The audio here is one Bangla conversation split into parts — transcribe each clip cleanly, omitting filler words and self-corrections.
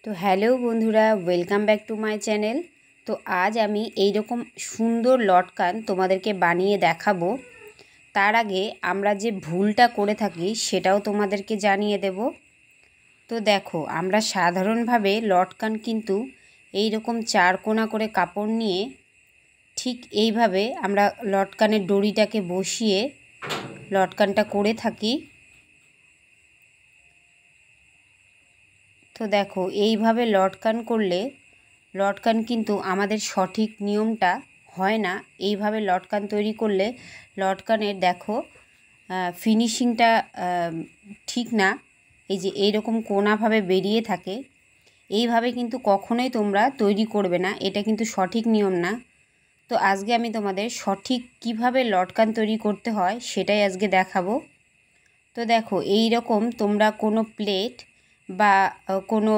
তো হ্যালো বন্ধুরা, welcome back to my channel. তো আজ আমি এই রকম সুন্দর লটকান তোমাদেরকে বানিয়ে দেখাবো। তার আগে আমরা যে ভুলটা করে থাকি সেটাও তোমাদেরকে জানিয়ে দেব। তো দেখো, আমরা সাধারণভাবে লটকান কিন্তু এই রকম চারকোনা করে কাপড় নিয়ে ঠিক এইভাবে আমরা লটকানের দড়িটাকে বসিয়ে লটকানটা করে থাকি। তো দেখো, এইভাবে লটকান করলে লটকান কিন্তু আমাদের সঠিক নিয়মটা হয় না। এইভাবে লটকান তৈরি করলে লটকানের দেখো ফিনিশিংটা ঠিক না। এই যে এইরকম কোনাভাবে বেরিয়ে থাকে, এইভাবে কিন্তু কখনোই তোমরা তৈরি করবে না, এটা কিন্তু সঠিক নিয়ম না। তো আজকে আমি তোমাদের সঠিক কিভাবে লটকান তৈরি করতে হয় সেটাই আজকে দেখাবো। তো দেখো, এই রকম তোমরা কোনো প্লেট বা কোনো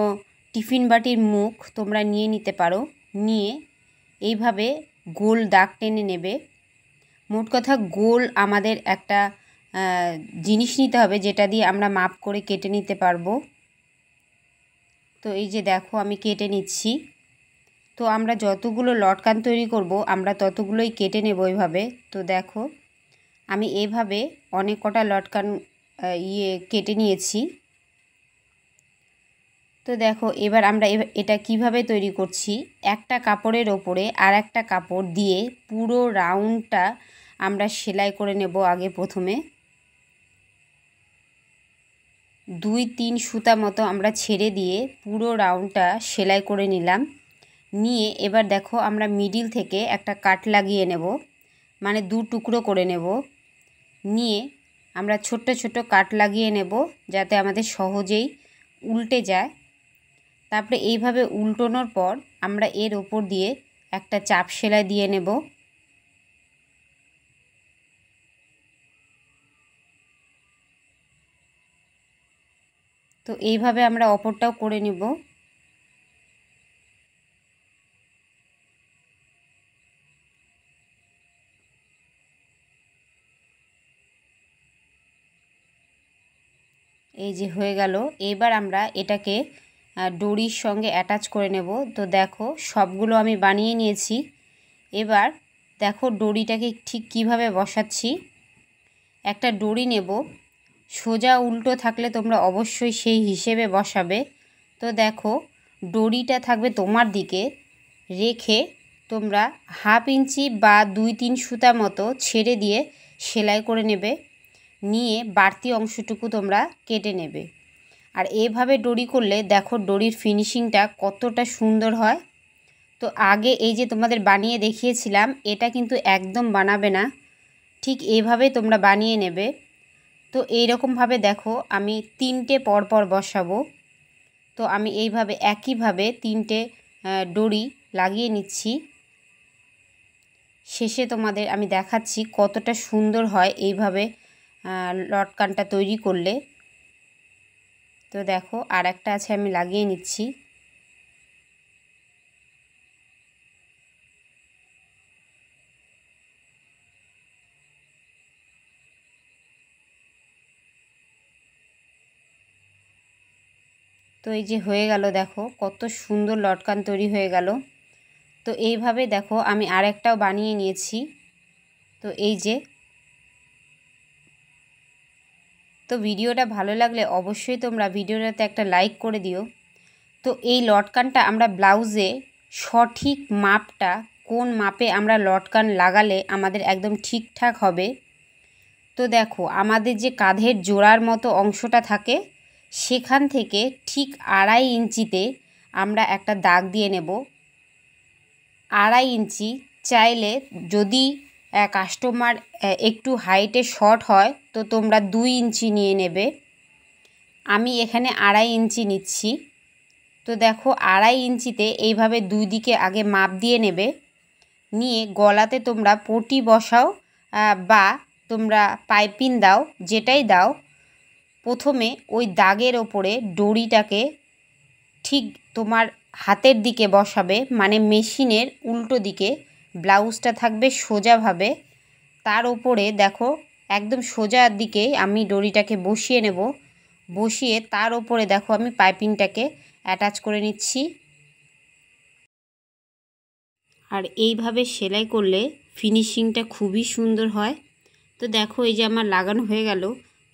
টিফিন বাটির মুখ তোমরা নিয়ে নিতে পারো। নিয়ে এইভাবে গোল দাগ টেনে নেবে। মোট কথা গোল আমাদের একটা জিনিস নিতে হবে যেটা দিয়ে আমরা মাপ করে কেটে নিতে পারবো। তো এই যে দেখো, আমি কেটে নিচ্ছি। তো আমরা যতগুলো লটকান তৈরি করব আমরা ততগুলোই কেটে নেব এইভাবে। তো দেখো, আমি এইভাবে অনেক কটা লটকান কেটে নিয়েছি। তো দেখো, এবার আমরা এটা কিভাবে তৈরি করছি। একটা কাপড়ের ওপরে আর একটা কাপড় দিয়ে পুরো রাউন্ডটা আমরা সেলাই করে নেব। আগে প্রথমে 2-3 সুতা মতো আমরা ছেড়ে দিয়ে পুরো রাউন্ডটা সেলাই করে নিলাম। নিয়ে এবার দেখো, আমরা মিডিল থেকে একটা কাট লাগিয়ে নেব, মানে 2 টুকরো করে নেব। নিয়ে আমরা ছোট্ট ছোট্ট কাট লাগিয়ে নেব যাতে আমাদের সহজেই উল্টে যায়। তারপরে এইভাবে উল্টোনোর পর আমরা এর ওপর দিয়ে একটা চাপ সেলাই দিয়ে নেব। তো এইভাবে আমরা অপরটাও করে নেব। এই যে হয়ে গেল। এবার আমরা এটাকে দড়ির সঙ্গে অ্যাটাচ করে নেব। তো দেখো, সবগুলো আমি বানিয়ে নিয়েছি। এবার দেখো দড়িটাকে ঠিক কিভাবে বসাচ্ছি। একটা দড়ি নেব, সোজা উল্টো থাকলে তোমরা অবশ্যই সেই হিসেবে বসাবে। তো দেখো, দড়িটা থাকবে তোমার দিকে রেখে তোমরা 1/2 ইঞ্চি বা 2-3 সুতা মতো ছেড়ে দিয়ে সেলাই করে নেবে। নিয়ে বাড়তি অংশটুকু তোমরা কেটে নেবে। আর এভাবে দড়ি করলে দেখো দড়ির ফিনিশিংটা কতটা সুন্দর হয়। তো আগে এই যে তোমাদের বানিয়ে দেখিয়েছিলাম, এটা কিন্তু একদম বানাবে না, ঠিক এইভাবে তোমরা বানিয়ে নেবে। তো এইরকমভাবে দেখো, আমি 3টে পরপর বসাবো। তো আমি এইভাবে একইভাবে 3টে দড়ি লাগিয়ে নিচ্ছি। শেষে তোমাদের আমি দেখাচ্ছি কতটা সুন্দর হয় এইভাবে লটকানটা তৈরি করলে। তো দেখো, আর একটা আছে, আমি লাগিয়ে নিচ্ছি। তো এই যে হয়ে গেল, দেখো কত সুন্দর লটকান তৈরি হয়ে গেল। তো এইভাবে দেখো আমি আরেকটাও বানিয়ে নিয়েছি। তো এই যে, তো ভিডিওটা ভালো লাগলে অবশ্যই তোমরা ভিডিওটাতে একটা লাইক করে দিও। তো এই লটকানটা আমরা ব্লাউজে সঠিক মাপটা, কোন মাপে আমরা লটকান লাগালে আমাদের একদম ঠিকঠাক হবে। তো দেখো, আমাদের যে কাঁধের জোড়ার মতো অংশটা থাকে সেখান থেকে ঠিক 2.5 ইঞ্চিতে আমরা একটা দাগ দিয়ে নেব। 2.5 ইঞ্চি। চাইলে যদি কাস্টমার একটু হাইটে শর্ট হয় তো তোমরা 2 ইঞ্চি নিয়ে নেবে। আমি এখানে 2.5 ইঞ্চি নিচ্ছি। তো দেখো, 2.5 ইঞ্চিতে এইভাবে দুই দিকে আগে মাপ দিয়ে নেবে। নিয়ে গলাতে তোমরা পটি বসাও বা তোমরা পাইপিং দাও, যেটাই দাও, প্রথমে ওই দাগের ওপরে দড়িটাকে ঠিক তোমার হাতের দিকে বসাবে, মানে মেশিনের উল্টো দিকে। ব্লাউজটা থাকবে সোজাভাবে, তার ওপরে দেখো একদম সোজার দিকে আমি দড়িটাকে বসিয়ে নেব। বসিয়ে তার ওপরে দেখো আমি পাইপিংটাকে অ্যাটাচ করে নিচ্ছি। আর এইভাবে সেলাই করলে ফিনিশিংটা খুবই সুন্দর হয়। তো দেখো এই যে আমার লাগানো হয়ে গেল।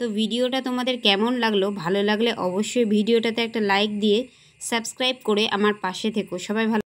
তো ভিডিওটা তোমাদের কেমন লাগলো? ভালো লাগলে অবশ্যই ভিডিওটাতে একটা লাইক দিয়ে সাবস্ক্রাইব করে আমার পাশে থেকো। সবাই ভালো